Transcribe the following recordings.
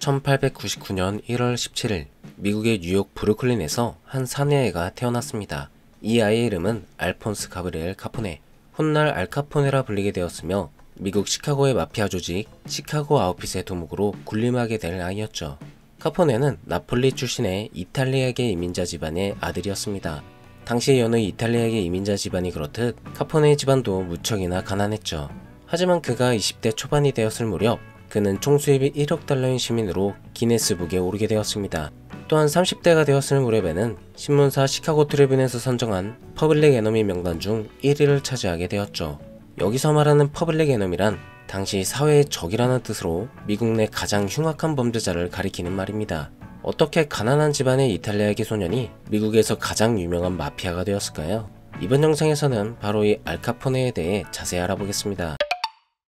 1899년 1월 17일 미국의 뉴욕 브루클린에서 한 사내아이가 태어났습니다. 이 아이의 이름은 알폰스 가브리엘 카포네, 훗날 알카포네라 불리게 되었으며 미국 시카고의 마피아 조직 시카고 아웃핏의 두목으로 군림하게 될 아이였죠. 카포네는 나폴리 출신의 이탈리아계 이민자 집안의 아들이었습니다. 당시 여느 이탈리아계 이민자 집안이 그렇듯 카포네의 집안도 무척이나 가난했죠. 하지만 그가 20대 초반이 되었을 무렵 그는 총수입이 1억 달러인 시민으로 기네스북에 오르게 되었습니다. 또한 30대가 되었을 무렵에는 신문사 시카고 트리뷴에서 선정한 퍼블릭 에너미 명단 중 1위를 차지하게 되었죠. 여기서 말하는 퍼블릭 에너미란 당시 사회의 적이라는 뜻으로 미국 내 가장 흉악한 범죄자를 가리키는 말입니다. 어떻게 가난한 집안의 이탈리아계 소년이 미국에서 가장 유명한 마피아가 되었을까요? 이번 영상에서는 바로 이 알카포네에 대해 자세히 알아보겠습니다.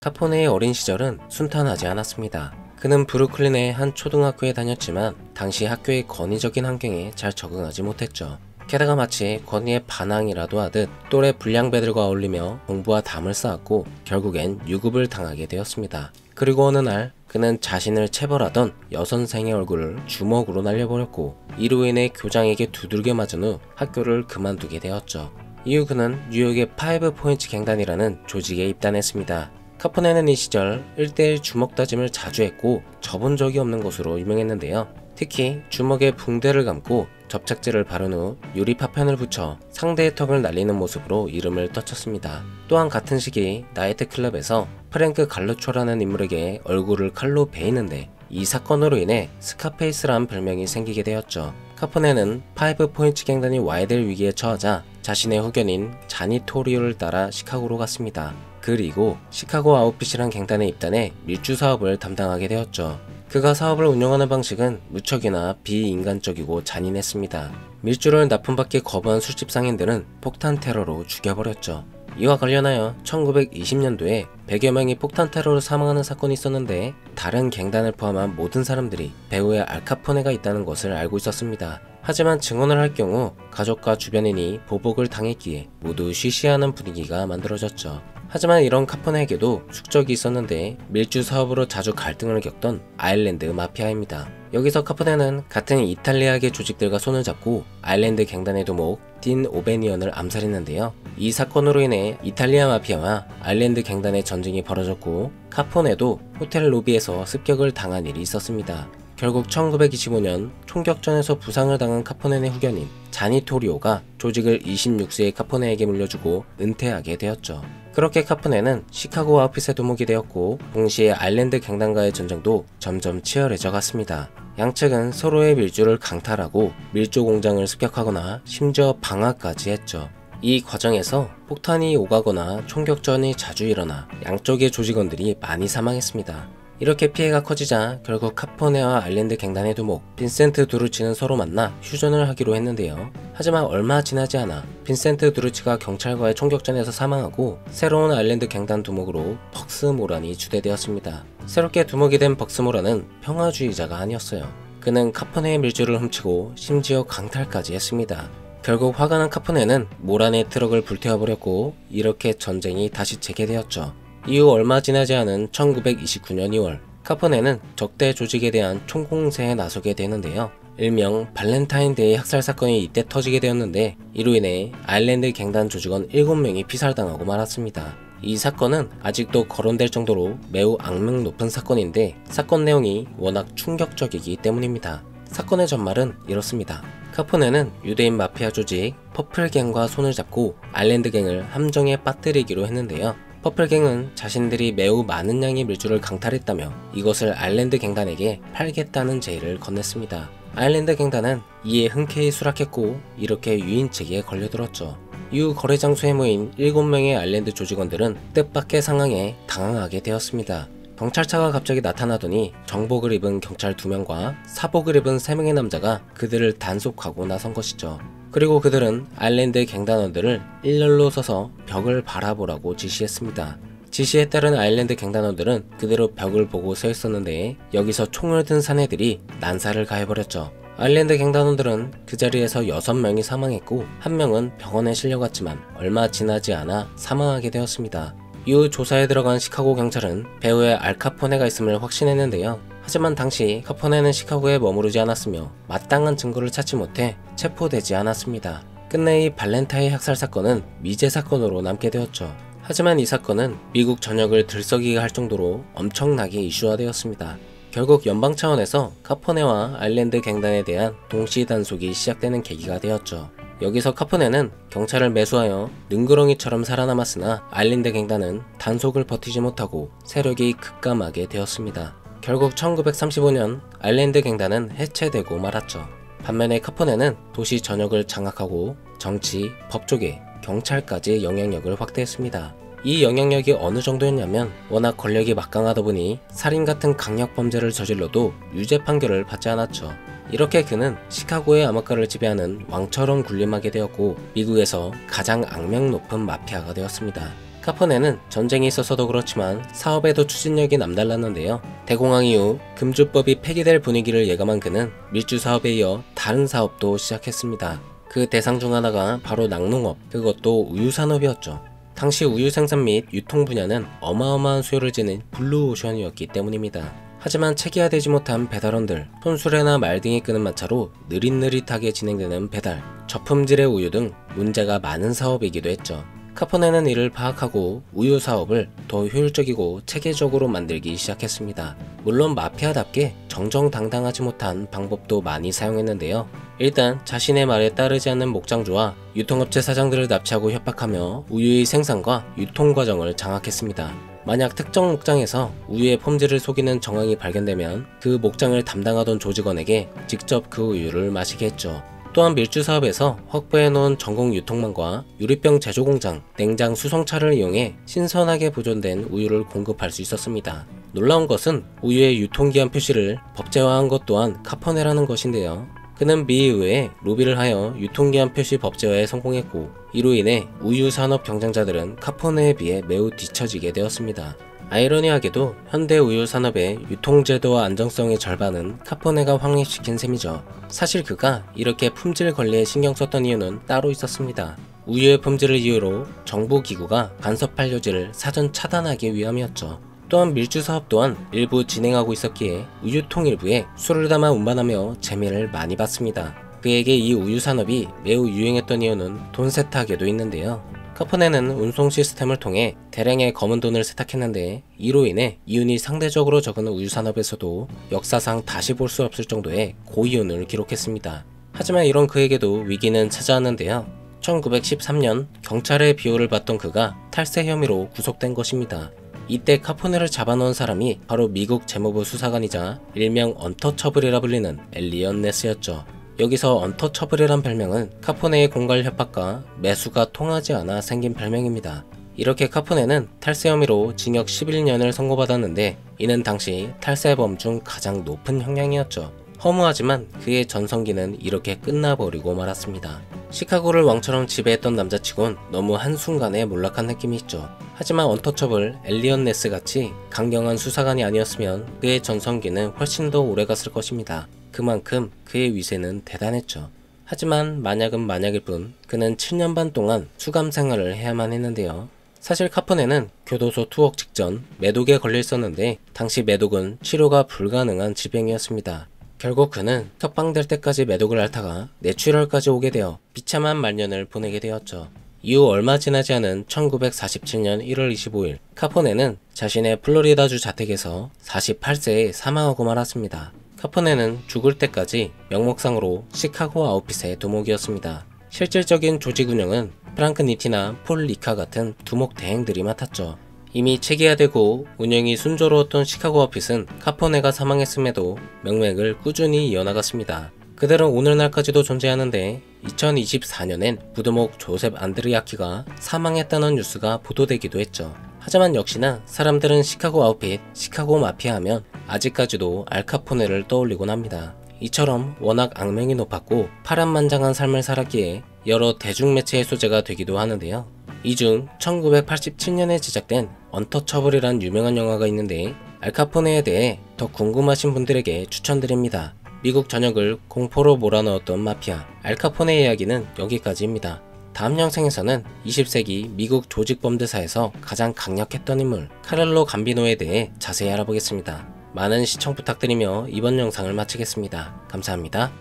카포네의 어린 시절은 순탄하지 않았습니다. 그는 브루클린의 한 초등학교에 다녔지만 당시 학교의 권위적인 환경에 잘 적응하지 못했죠. 게다가 마치 권위의 반항이라도 하듯 또래 불량배들과 어울리며 공부와 담을 쌓았고 결국엔 유급을 당하게 되었습니다. 그리고 어느 날 그는 자신을 체벌하던 여선생의 얼굴을 주먹으로 날려버렸고 이로 인해 교장에게 두들겨 맞은 후 학교를 그만두게 되었죠. 이후 그는 뉴욕의 파이브 포인트 갱단이라는 조직에 입단했습니다. 카포네는 이 시절 1대1 주먹 다짐을 자주 했고 져본 적이 없는 것으로 유명했는데요. 특히 주먹에 붕대를 감고 접착제를 바른 후 유리 파편을 붙여 상대의 턱을 날리는 모습으로 이름을 떨쳤습니다. 또한 같은 시기 나이트클럽에서 프랭크 갈루초라는 인물에게 얼굴을 칼로 베이는데 이 사건으로 인해 스카페이스란 별명이 생기게 되었죠. 카포네는 파이브 포인트 갱단이 와야 될 위기에 처하자 자신의 후견인 자니 토리오를 따라 시카고로 갔습니다. 그리고 시카고 아웃핏이란 갱단에 입단해 밀주 사업을 담당하게 되었죠. 그가 사업을 운영하는 방식은 무척이나 비인간적이고 잔인했습니다. 밀주를 납품받기 거부한 술집 상인들은 폭탄 테러로 죽여버렸죠. 이와 관련하여 1920년도에 100여 명이 폭탄 테러로 사망하는 사건이 있었는데 다른 갱단을 포함한 모든 사람들이 배후에 알카포네가 있다는 것을 알고 있었습니다. 하지만 증언을 할 경우 가족과 주변인이 보복을 당했기에 모두 쉬쉬하는 분위기가 만들어졌죠. 하지만 이런 카포네에게도 숙적이 있었는데 밀주 사업으로 자주 갈등을 겪던 아일랜드 마피아입니다. 여기서 카포네는 같은 이탈리아계 조직들과 손을 잡고 아일랜드 갱단의 두목 딘 오베니언을 암살했는데요. 이 사건으로 인해 이탈리아 마피아와 아일랜드 갱단의 전쟁이 벌어졌고 카포네도 호텔 로비에서 습격을 당한 일이 있었습니다. 결국 1925년 총격전에서 부상을 당한 카포네의 후견인 자니 토리오가 조직을 26세의 카포네에게 물려주고 은퇴하게 되었죠. 그렇게 카포네는 시카고 아웃핏의 두목이 되었고 동시에 아일랜드 갱단과의 전쟁도 점점 치열해져 갔습니다. 양측은 서로의 밀주를 강탈하고 밀조 공장을 습격하거나 심지어 방화까지 했죠. 이 과정에서 폭탄이 오가거나 총격전이 자주 일어나 양쪽의 조직원들이 많이 사망했습니다. 이렇게 피해가 커지자 결국 카포네와 아일랜드 갱단의 두목 빈센트 두루치는 서로 만나 휴전을 하기로 했는데요. 하지만 얼마 지나지 않아 빈센트 두루치가 경찰과의 총격전에서 사망하고 새로운 아일랜드 갱단 두목으로 벅스 모란이 주대되었습니다. 새롭게 두목이 된 벅스 모란은 평화주의자가 아니었어요. 그는 카포네의 밀주를 훔치고 심지어 강탈까지 했습니다. 결국 화가 난 카포네는 모란의 트럭을 불태워버렸고 이렇게 전쟁이 다시 재개되었죠. 이후 얼마 지나지 않은 1929년 2월 카포네는 적대 조직에 대한 총공세에 나서게 되는데요. 일명 발렌타인데이 학살 사건이 이때 터지게 되었는데 이로 인해 아일랜드 갱단 조직원 7명이 피살당하고 말았습니다. 이 사건은 아직도 거론될 정도로 매우 악명 높은 사건인데 사건 내용이 워낙 충격적이기 때문입니다. 사건의 전말은 이렇습니다. 카포네는 유대인 마피아 조직 퍼플갱과 손을 잡고 아일랜드갱을 함정에 빠뜨리기로 했는데요. 퍼플갱은 자신들이 매우 많은 양의 밀주를 강탈했다며 이것을 아일랜드 갱단에게 팔겠다는 제의를 건넸습니다. 아일랜드 갱단은 이에 흔쾌히 수락했고 이렇게 유인책에 걸려들었죠. 이후 거래 장소에 모인 7명의 아일랜드 조직원들은 뜻밖의 상황에 당황하게 되었습니다. 경찰차가 갑자기 나타나더니 정복을 입은 경찰 2명과 사복을 입은 3명의 남자가 그들을 단속하고 나선 것이죠. 그리고 그들은 아일랜드 갱단원들을 일렬로 서서 벽을 바라보라고 지시했습니다. 지시에 따른 아일랜드 갱단원들은 그대로 벽을 보고 서 있었는데 여기서 총을 든 사내들이 난사를 가해버렸죠. 아일랜드 갱단원들은 그 자리에서 6명이 사망했고 1명은 병원에 실려갔지만 얼마 지나지 않아 사망하게 되었습니다. 이후 조사에 들어간 시카고 경찰은 배후에 알카포네가 있음을 확신했는데요. 하지만 당시 카포네는 시카고에 머무르지 않았으며 마땅한 증거를 찾지 못해 체포되지 않았습니다. 끝내 이 발렌타인 학살 사건은 미제 사건으로 남게 되었죠. 하지만 이 사건은 미국 전역을 들썩이게 할 정도로 엄청나게 이슈화되었습니다. 결국 연방 차원에서 카포네와 아일랜드 갱단에 대한 동시 단속이 시작되는 계기가 되었죠. 여기서 카포네는 경찰을 매수하여 능구렁이처럼 살아남았으나 아일랜드 갱단은 단속을 버티지 못하고 세력이 급감하게 되었습니다. 결국 1935년 아일랜드 갱단은 해체되고 말았죠. 반면에 카포네는 도시 전역을 장악하고 정치, 법조계, 경찰까지 영향력을 확대했습니다. 이 영향력이 어느 정도였냐면 워낙 권력이 막강하다 보니 살인 같은 강력 범죄를 저질러도 유죄 판결을 받지 않았죠. 이렇게 그는 시카고의 암흑가를 지배하는 왕처럼 군림하게 되었고 미국에서 가장 악명 높은 마피아가 되었습니다. 카포네는 전쟁이 있어서도 그렇지만 사업에도 추진력이 남달랐는데요. 대공황 이후 금주법이 폐기될 분위기를 예감한 그는 밀주 사업에 이어 다른 사업도 시작했습니다. 그 대상 중 하나가 바로 낙농업, 그것도 우유 산업이었죠. 당시 우유 생산 및 유통 분야는 어마어마한 수요를 지닌 블루오션이었기 때문입니다. 하지만 체계화되지 못한 배달원들, 손수레나 말 등이 끄는 마차로 느릿느릿하게 진행되는 배달, 저품질의 우유 등 문제가 많은 사업이기도 했죠. 카포네는 이를 파악하고 우유 사업을 더 효율적이고 체계적으로 만들기 시작했습니다. 물론 마피아답게 정정당당하지 못한 방법도 많이 사용했는데요. 일단 자신의 말에 따르지 않는 목장주와 유통업체 사장들을 납치하고 협박하며 우유의 생산과 유통 과정을 장악했습니다. 만약 특정 목장에서 우유의 품질을 속이는 정황이 발견되면 그 목장을 담당하던 조직원에게 직접 그 우유를 마시게 했죠. 또한 밀주 사업에서 확보해놓은 전국 유통망과 유리병 제조 공장, 냉장 수송차를 이용해 신선하게 보존된 우유를 공급할 수 있었습니다. 놀라운 것은 우유의 유통기한 표시를 법제화한 것 또한 카포네라는 것인데요. 그는 미 의회에 로비를 하여 유통기한 표시 법제화에 성공했고 이로 인해 우유 산업 경쟁자들은 카포네에 비해 매우 뒤처지게 되었습니다. 아이러니하게도 현대 우유 산업의 유통제도와 안정성의 절반은 카포네가 확립시킨 셈이죠. 사실 그가 이렇게 품질 관리에 신경 썼던 이유는 따로 있었습니다. 우유의 품질을 이유로 정부 기구가 간섭 판로지를 사전 차단하기 위함이었죠. 또한 밀주 사업 또한 일부 진행하고 있었기에 우유통 일부에 술을 담아 운반하며 재미를 많이 봤습니다. 그에게 이 우유 산업이 매우 유행했던 이유는 돈 세탁에도 있는데요. 카포네는 운송 시스템을 통해 대량의 검은 돈을 세탁했는데 이로 인해 이윤이 상대적으로 적은 우유 산업에서도 역사상 다시 볼 수 없을 정도의 고이윤을 기록했습니다. 하지만 이런 그에게도 위기는 찾아왔는데요. 1913년 경찰의 비호를 받던 그가 탈세 혐의로 구속된 것입니다. 이때 카포네를 잡아놓은 사람이 바로 미국 재무부 수사관이자 일명 언터처블이라 불리는 엘리엇 네스였죠. 여기서 언터처블이란 별명은 카포네의 공갈 협박과 매수가 통하지 않아 생긴 별명입니다. 이렇게 카포네는 탈세 혐의로 징역 11년을 선고받았는데 이는 당시 탈세범 중 가장 높은 형량이었죠. 허무하지만 그의 전성기는 이렇게 끝나버리고 말았습니다. 시카고를 왕처럼 지배했던 남자치곤 너무 한순간에 몰락한 느낌이 있죠. 하지만 언터처블 엘리엇 네스 같이 강경한 수사관이 아니었으면 그의 전성기는 훨씬 더 오래갔을 것입니다. 그만큼 그의 위세는 대단했죠. 하지만 만약은 만약일 뿐 그는 7년 반 동안 수감 생활을 해야만 했는데요. 사실 카포네는 교도소 투옥 직전 매독에 걸려 있었는데 당시 매독은 치료가 불가능한 질병이었습니다. 결국 그는 석방될 때까지 매독을 앓다가 뇌출혈까지 오게 되어 비참한 말년을 보내게 되었죠. 이후 얼마 지나지 않은 1947년 1월 25일 카포네는 자신의 플로리다주 자택에서 48세에 사망하고 말았습니다. 카포네는 죽을 때까지 명목상으로 시카고 아웃핏의 두목이었습니다. 실질적인 조직 운영은 프랑크 니티나 폴 리카 같은 두목 대행들이 맡았죠. 이미 체계화되고 운영이 순조로웠던 시카고 아웃핏은 카포네가 사망했음에도 명맥을 꾸준히 이어나갔습니다. 그들은 오늘날까지도 존재하는데 2024년엔 부두목 조셉 안드리아키가 사망했다는 뉴스가 보도되기도 했죠. 하지만 역시나 사람들은 시카고 아웃핏, 시카고 마피아 하면 아직까지도 알카포네를 떠올리곤 합니다. 이처럼 워낙 악명이 높았고 파란만장한 삶을 살았기에 여러 대중매체의 소재가 되기도 하는데요. 이 중 1987년에 제작된 언터처블이란 유명한 영화가 있는데 알카포네에 대해 더 궁금하신 분들에게 추천드립니다. 미국 전역을 공포로 몰아넣었던 마피아 알카포네 이야기는 여기까지입니다. 다음 영상에서는 20세기 미국 조직범죄사에서 가장 강력했던 인물 카를로 감비노에 대해 자세히 알아보겠습니다. 많은 시청 부탁드리며 이번 영상을 마치겠습니다. 감사합니다.